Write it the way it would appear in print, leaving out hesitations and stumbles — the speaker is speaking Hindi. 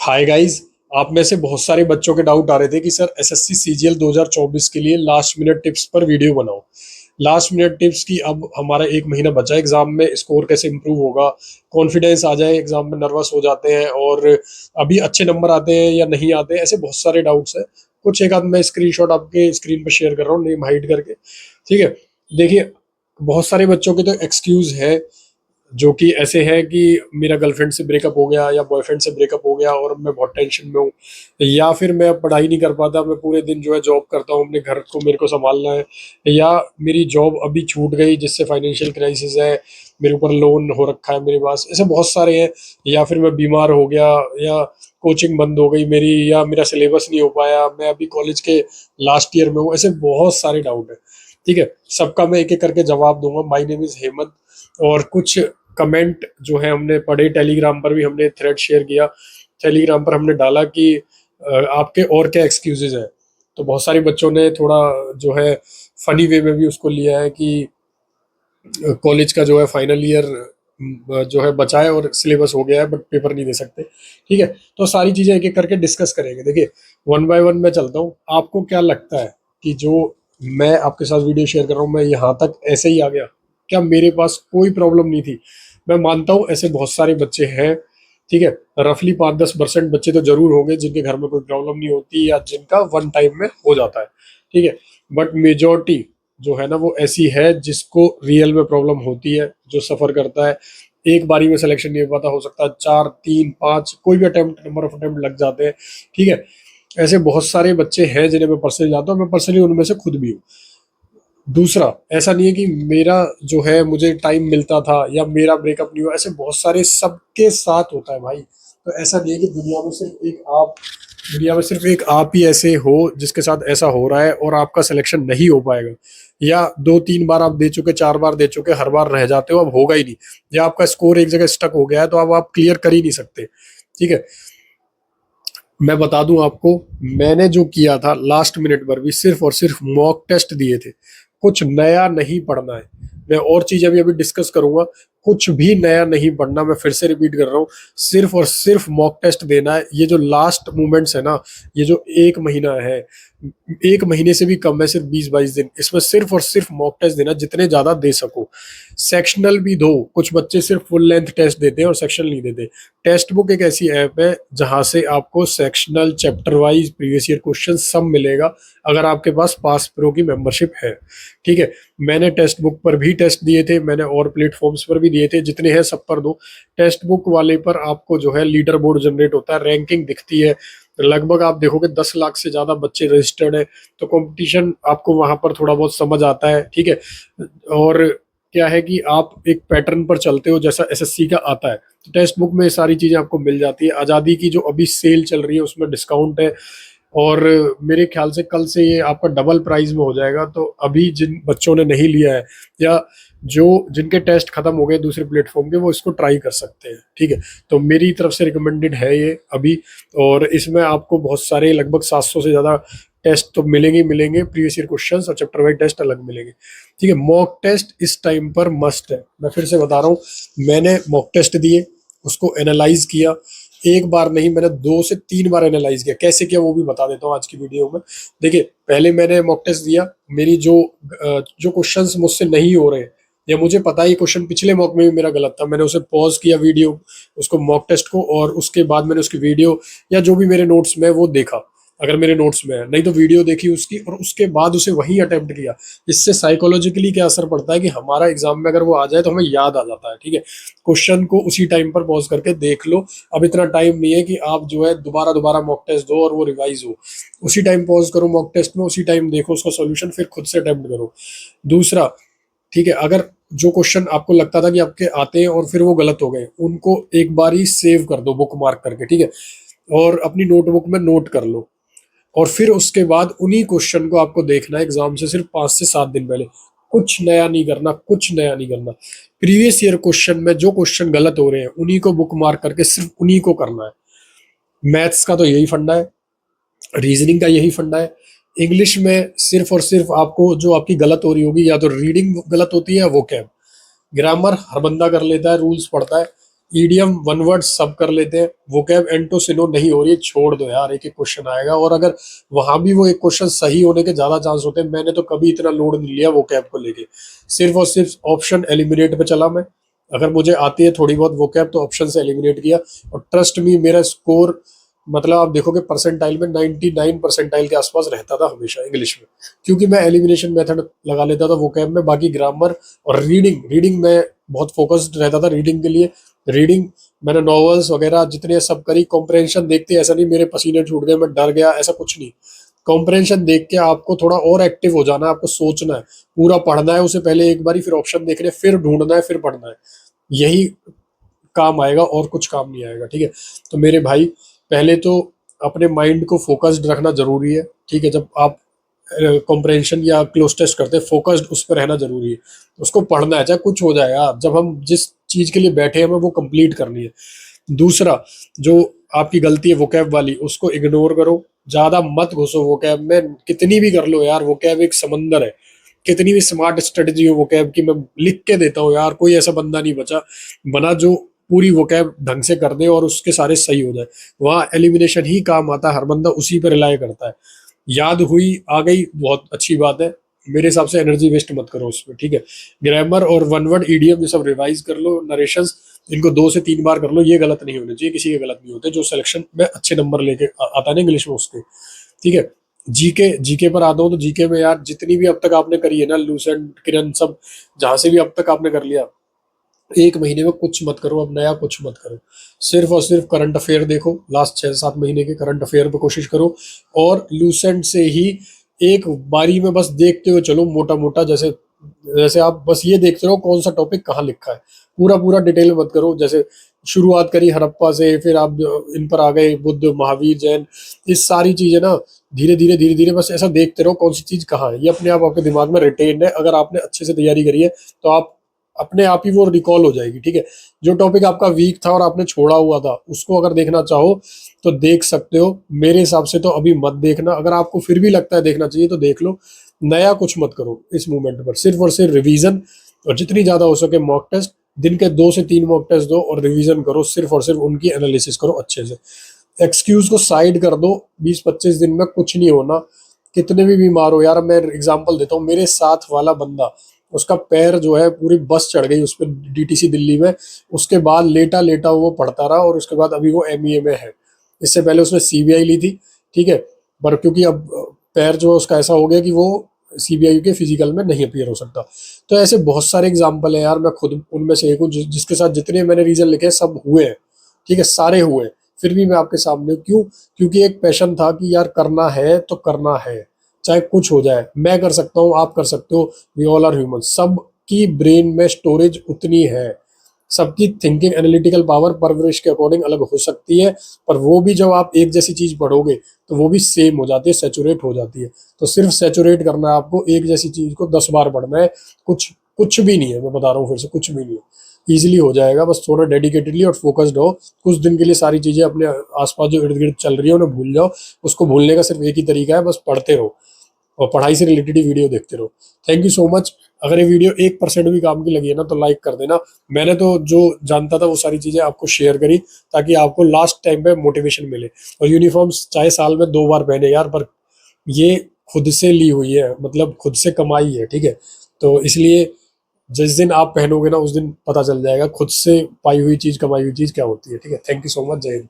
Hi guys. आप में से बहुत सारे बच्चों के डाउट आ रहे थे कि सर एसएससी सीजीएल 2024 के लिए लास्ट मिनट टिप्स पर वीडियो बनाओ। लास्ट मिनट टिप्स की अब हमारा एक महीना बचा है एग्जाम में, स्कोर कैसे इंप्रूव होगा, कॉन्फिडेंस आ जाए, एग्जाम में नर्वस हो जाते हैं और अभी अच्छे नंबर आते हैं या नहीं आते हैं, ऐसे बहुत सारे डाउट्स हैं। कुछ एक आध मैं स्क्रीनशॉट आपके स्क्रीन पर शेयर कर रहा हूँ नेम हाइड करके। ठीक है, देखिए, बहुत सारे बच्चों के तो एक्सक्यूज है जो कि ऐसे है कि मेरा गर्लफ्रेंड से ब्रेकअप हो गया या बॉयफ्रेंड से ब्रेकअप हो गया और मैं बहुत टेंशन में हूँ, या फिर मैं अब पढ़ाई नहीं कर पाता, मैं पूरे दिन जो है जॉब करता हूँ, अपने घर को मेरे को संभालना है, या मेरी जॉब अभी छूट गई जिससे फाइनेंशियल क्राइसिस है, मेरे ऊपर लोन हो रखा है मेरे पास, ऐसे बहुत सारे हैं। या फिर मैं बीमार हो गया, या कोचिंग बंद हो गई मेरी, या मेरा सिलेबस नहीं हो पाया, मैं अभी कॉलेज के लास्ट ईयर में हूँ, ऐसे बहुत सारे डाउट है। ठीक है, सबका मैं एक एक करके जवाब दूंगा। My name is Hemant. और कुछ कमेंट जो है हमने पढ़े, टेलीग्राम पर भी हमने थ्रेड शेयर किया, टेलीग्राम पर हमने डाला कि आपके और क्या एक्सक्यूजेज हैं। तो बहुत सारे बच्चों ने थोड़ा जो है फनी वे में भी उसको लिया है कि कॉलेज का जो है फाइनल ईयर जो है बचा है और सिलेबस हो गया है बट पेपर नहीं दे सकते। ठीक है, तो सारी चीजें एक एक करके डिस्कस करेंगे। देखिए, वन बाय वन मैं चलता हूँ। आपको क्या लगता है कि जो मैं आपके साथ वीडियो शेयर कर रहा हूँ मैं यहाँ तक ऐसे ही आ गया? क्या मेरे पास कोई प्रॉब्लम नहीं थी? मैं मानता हूँ ऐसे बहुत सारे बच्चे हैं। ठीक है, रफली 5-10% बच्चे तो जरूर होंगे जिनके घर में कोई प्रॉब्लम नहीं होती या जिनका वन टाइम में हो जाता है। ठीक है, बट मेजोरिटी जो है ना वो ऐसी है जिसको रियल में प्रॉब्लम होती है, जो सफर करता है। एक बारी में सिलेक्शन नहीं हो पाता, हो सकता है 4, 3, 5 कोई भी अटेम्प्ट, नंबर ऑफ अटेम्प्ट लग जाते हैं। ठीक है, ऐसे बहुत सारे बच्चे हैं जिन्हें मैं पर्सनली जानता हूँ, मैं पर्सनली उनमें से खुद भी हूँ। दूसरा, ऐसा नहीं है कि मेरा जो है मुझे टाइम मिलता था या मेरा ब्रेकअप नहीं हुआ, ऐसे बहुत सारे सबके साथ होता है भाई। तो ऐसा नहीं है कि दुनिया में सिर्फ एक आप ही ऐसे हो जिसके साथ ऐसा हो रहा है और आपका सिलेक्शन नहीं हो पाएगा, या 2-3 बार आप दे चुके, 4 बार दे चुके, हर बार रह जाते हो, अब होगा ही नहीं, या आपका स्कोर एक जगह स्टक हो गया है तो अब आप क्लियर कर ही नहीं सकते। ठीक है, मैं बता दूं आपको, मैंने जो किया था लास्ट मिनट पर भी सिर्फ और सिर्फ मॉक टेस्ट दिए थे। कुछ नया नहीं पढ़ना है। मैं और चीज अभी अभी डिस्कस करूंगा। कुछ भी नया नहीं पढ़ना, मैं फिर से रिपीट कर रहा हूँ। सिर्फ और सिर्फ मॉक टेस्ट देना है। ये जो लास्ट मोमेंट्स है ना, ये जो एक महीना है, एक महीने से भी कम है, सिर्फ 20-22 दिन, इसमें सिर्फ और सिर्फ मॉक टेस्ट देना, जितने ज्यादा दे सको। सेक्शनल भी दो, कुछ बच्चे सिर्फ फुल लेंथ टेस्ट देते हैं और सेक्शनल नहीं देते। टेक्स्ट बुक एक ऐसी ऐप है जहां से आपको sectional, chapter wise, previous year question सब मिलेगा अगर आपके पास पास प्रो की मेंबरशिप है। ठीक है, मैंने टेक्स्ट बुक पर भी टेस्ट दिए थे, मैंने और प्लेटफॉर्म्स पर भी दिए थे, जितने हैं सब पर दो। टेक्स्ट बुक वाले पर आपको जो है लीडर बोर्ड जनरेट होता है, रैंकिंग दिखती है, लगभग आप देखोगे 10 लाख से ज्यादा बच्चे रजिस्टर्ड है, तो कंपटीशन आपको वहां पर थोड़ा बहुत समझ आता है। ठीक है, और क्या है कि आप एक पैटर्न पर चलते हो जैसा एसएससी का आता है, तो टेक्स्ट बुक में सारी चीजें आपको मिल जाती है। आज़ादी की जो अभी सेल चल रही है उसमें डिस्काउंट है, और मेरे ख्याल से कल से ये आपका डबल प्राइस में हो जाएगा। तो अभी जिन बच्चों ने नहीं लिया है या जो जिनके टेस्ट खत्म हो गए दूसरे प्लेटफॉर्म के, वो इसको ट्राई कर सकते हैं। ठीक है, तो मेरी तरफ से रिकमेंडेड है ये अभी। और इसमें आपको बहुत सारे, लगभग 700 से ज्यादा टेस्ट तो मिलेंगे ही मिलेंगे, प्रीवियस ईयर क्वेश्चंस और चैप्टर वाइज टेस्ट अलग मिलेंगे। ठीक है, मॉक टेस्ट इस टाइम पर मस्ट है। मैं फिर से बता रहा हूँ, मैंने मॉक टेस्ट दिए, उसको एनालाइज किया, एक बार नहीं, मैंने 2 से 3 बार एनालाइज किया। कैसे किया वो भी बता देता हूँ आज की वीडियो में। देखिए, पहले मैंने मॉक टेस्ट दिया, मेरी जो क्वेश्चंस मुझसे नहीं हो रहे, या मुझे पता है ये क्वेश्चन पिछले मॉक में भी मेरा गलत था, मैंने उसे पॉज किया वीडियो, उसको मॉक टेस्ट को, और उसके बाद मैंने उसकी वीडियो या जो भी मेरे नोट्स में वो देखा, अगर मेरे नोट्स में है, नहीं तो वीडियो देखी उसकी, और उसके बाद उसे वही अटेम्प्ट किया। इससे साइकोलॉजिकली क्या असर पड़ता है कि हमारा एग्जाम में अगर वो आ जाए तो हमें याद आ जाता है। ठीक है, क्वेश्चन को उसी टाइम पर पॉज करके देख लो। अब इतना टाइम नहीं है कि आप जो है दोबारा दोबारा मॉक टेस्ट दो और वो रिवाइज हो। उसी टाइम पॉज करो मॉक टेस्ट में, उसी टाइम देखो उसका सॉल्यूशन, फिर खुद से अटेम्प्ट करो। दूसरा, ठीक है, अगर जो क्वेश्चन आपको लगता था कि आपके आते हैं और फिर वो गलत हो गए, उनको एक बार ही सेव कर दो बुक मार्क करके। ठीक है, और अपनी नोटबुक में नोट कर लो, और फिर उसके बाद उन्हीं क्वेश्चन को आपको देखना है एग्जाम से सिर्फ 5 से 7 दिन पहले। कुछ नया नहीं करना, कुछ नया नहीं करना। प्रीवियस ईयर क्वेश्चन में जो क्वेश्चन गलत हो रहे हैं उन्हीं को बुक मार्क करके सिर्फ उन्हीं को करना है। मैथ्स का तो यही फंडा है, रीजनिंग का यही फंडा है। इंग्लिश में सिर्फ और सिर्फ आपको जो आपकी गलत हो रही होगी, या तो रीडिंग गलत होती है या वो कैब। ग्रामर हर बंदा कर लेता है, रूल्स पढ़ता है, ईडीएम वन वर्ड सब कर लेते हैं, वोकैब एंटो सिनो नहीं हो रही है, छोड़ दो यार, एक एक क्वेश्चन आएगा, और अगर वहां भी वो एक क्वेश्चन सही होने के ज्यादा चांस होते हैं। मैंने तो कभी इतना लोड नहीं लिया वोकैब को लेके, सिर्फ और सिर्फ ऑप्शन एलिमिनेट पे चला मैं। अगर मुझे आती है थोड़ी बहुत वोकैब तो ऑप्शन से एलिमिनेट किया, और ट्रस्ट मी मेरा स्कोर, मतलब आप देखोगे परसेंटाइल में 99 परसेंटाइल के आसपास रहता था हमेशा इंग्लिश में, क्योंकि मैं एलिमिनेशन मेथड लगा लेता था वोकैब में। बाकी ग्रामर और रीडिंग, रीडिंग में बहुत फोकस्ड रहता था रीडिंग के लिए। रीडिंग मैंने नॉवेल्स वगैरह जितने सब करी। कॉम्प्रहेंशन देखते ऐसा नहीं मेरे पसीने छूट गए, मैं डर गया, ऐसा कुछ नहीं। कॉम्प्रहेंशन देख के आपको थोड़ा और एक्टिव हो जाना है, आपको सोचना है, पूरा पढ़ना है उसे पहले एक बारी, फिर ऑप्शन देखने, फिर ढूंढना है, फिर पढ़ना है। यही काम आएगा और कुछ काम नहीं आएगा, ठीक है। तो मेरे भाई, पहले तो अपने माइंड को फोकस्ड रखना जरूरी है, ठीक है। जब आप कॉम्प्रहेंशन या क्लोज टेस्ट करते हैं, फोकस्ड उस पर रहना जरूरी है, उसको पढ़ना है, चाहे कुछ हो जाए यार। जब हम जिस चीज के लिए बैठे हैं हमें वो कंप्लीट करनी है। दूसरा, जो आपकी गलती है वोकैब वाली, उसको इग्नोर करो, ज्यादा मत घुसो वोकैब में। कितनी भी कर लो यार, वोकैब एक समंदर है। कितनी भी स्मार्ट स्ट्रेटजी हो वोकैब की, मैं लिख के देता हूँ यार, कोई ऐसा बंदा नहीं बचा बना जो पूरी वोकैब ढंग से कर दे और उसके सारे सही हो जाए। वहां एलिमिनेशन ही काम आता है, हर बंदा उसी पर रिलाय करता है। याद हुई आ गई, बहुत अच्छी बात है। मेरे हिसाब से एनर्जी वेस्ट मत करो उसमें, ठीक है। ग्रामर और वन वर्ड ईडीएम ये सब रिवाइज कर लो, नरेशंस इनको 2 से 3 बार कर लो, ये गलत नहीं होने चाहिए, किसी के गलत नहीं होते। जो सिलेक्शन में अच्छे नंबर लेके आता है ना इंग्लिश में उसके, ठीक है। जीके, जीके पर आता हूँ तो जीके में यार जितनी भी अब तक आपने करी है ना, लूसेंट किरण सब, जहां से भी अब तक आपने कर लिया, एक महीने में कुछ मत करो, अब नया कुछ मत करो। सिर्फ और सिर्फ करंट अफेयर देखो, लास्ट 6-7 महीने के करंट अफेयर पे कोशिश करो, और लूसेंट से ही एक बारी में बस देखते हुए चलो, मोटा मोटा। जैसे जैसे आप बस ये देखते रहो कौन सा टॉपिक कहाँ लिखा है, पूरा पूरा डिटेल मत करो। जैसे शुरुआत करी हड़प्पा से, फिर आप इन पर आ गए, बुद्ध, महावीर, जैन, ये सारी चीजें ना, धीरे धीरे धीरे धीरे बस ऐसा देखते रहो कौन सी चीज कहाँ है। ये अपने आप आपके दिमाग में रिटेन है, अगर आपने अच्छे से तैयारी करी है तो आप अपने आप ही वो रिकॉल हो जाएगी, ठीक है। जो टॉपिक आपका वीक था और आपने छोड़ा हुआ था, उसको अगर देखना चाहो तो देख सकते हो। मेरे हिसाब से तो अभी मत देखना, अगर आपको फिर भी लगता है देखना चाहिए तो देख लो। नया कुछ मत करो इस मूवमेंट पर, सिर्फ और सिर्फ रिवीजन, और जितनी ज्यादा हो सके मॉक टेस्ट। दिन के 2 से 3 मॉक टेस्ट दो और रिवीजन करो, सिर्फ और सिर्फ उनकी एनालिसिस करो अच्छे से। एक्सक्यूज को साइड कर दो, 20-25 दिन में कुछ नहीं होना। कितने भी बीमार हो यार, मैं एग्जांपल देता हूँ, मेरे साथ वाला बंदा, उसका पैर जो है, पूरी बस चढ़ गई उस पर डीटीसी दिल्ली में, उसके बाद लेटा लेटा वो पढ़ता रहा, और उसके बाद अभी वो एमईए में है। इससे पहले उसने सीबीआई ली थी, ठीक है। पर क्योंकि अब पैर जो है उसका ऐसा हो गया कि वो सीबीआई के फिजिकल में नहीं अपीयर हो सकता। तो ऐसे बहुत सारे एग्जाम्पल हैं यार, मैं खुद उनमें से एक हूँ जिसके साथ जितने मैंने रीजन लिखे सब हुए हैं, ठीक है, सारे हुए। फिर भी मैं आपके सामने हूं। क्यों? क्योंकि एक पैशन था कि यार करना है तो करना है, चाहे कुछ हो जाए। मैं कर सकता हूँ, आप कर सकते हो, वी ऑल आर ह्यूमन। सबकी ब्रेन में स्टोरेज उतनी है, सबकी थिंकिंग एनालिटिकल पावर परवरिश के अकॉर्डिंग अलग हो सकती है, पर वो भी जब आप एक जैसी चीज पढ़ोगे तो वो भी सेम हो जाती है, सेचुरेट हो जाती है। तो सिर्फ सेचुरेट करना है आपको, एक जैसी चीज को 10 बार पढ़ना है। कुछ कुछ भी नहीं है, मैं बता रहा हूँ फिर से, कुछ भी नहीं है। इजीली हो जाएगा, बस थोड़ा डेडिकेटेडली और फोकस्ड हो। कुछ दिन के लिए सारी चीजें अपने आसपास जो इर्द गिर्द चल रही है उन्हें भूल जाओ। उसको भूलने का सिर्फ एक ही तरीका है, बस पढ़ते रहो और पढ़ाई से रिलेटेड ही वीडियो देखते रहो। Thank you so much. अगर ये वीडियो 1% भी काम की लगी है ना तो लाइक कर देना। मैंने तो जो जानता था वो सारी चीजें आपको शेयर करी, ताकि आपको लास्ट टाइम पे मोटिवेशन मिले। और यूनिफॉर्म्स चाहे साल में 2 बार पहने यार, पर ये खुद से ली हुई है, मतलब खुद से कमाई है, ठीक है। तो इसलिए जिस दिन आप पहनोगे ना उस दिन पता चल जाएगा खुद से पाई हुई चीज, कमाई हुई चीज क्या होती है, ठीक है। थैंक यू सो मच, जय हिंद।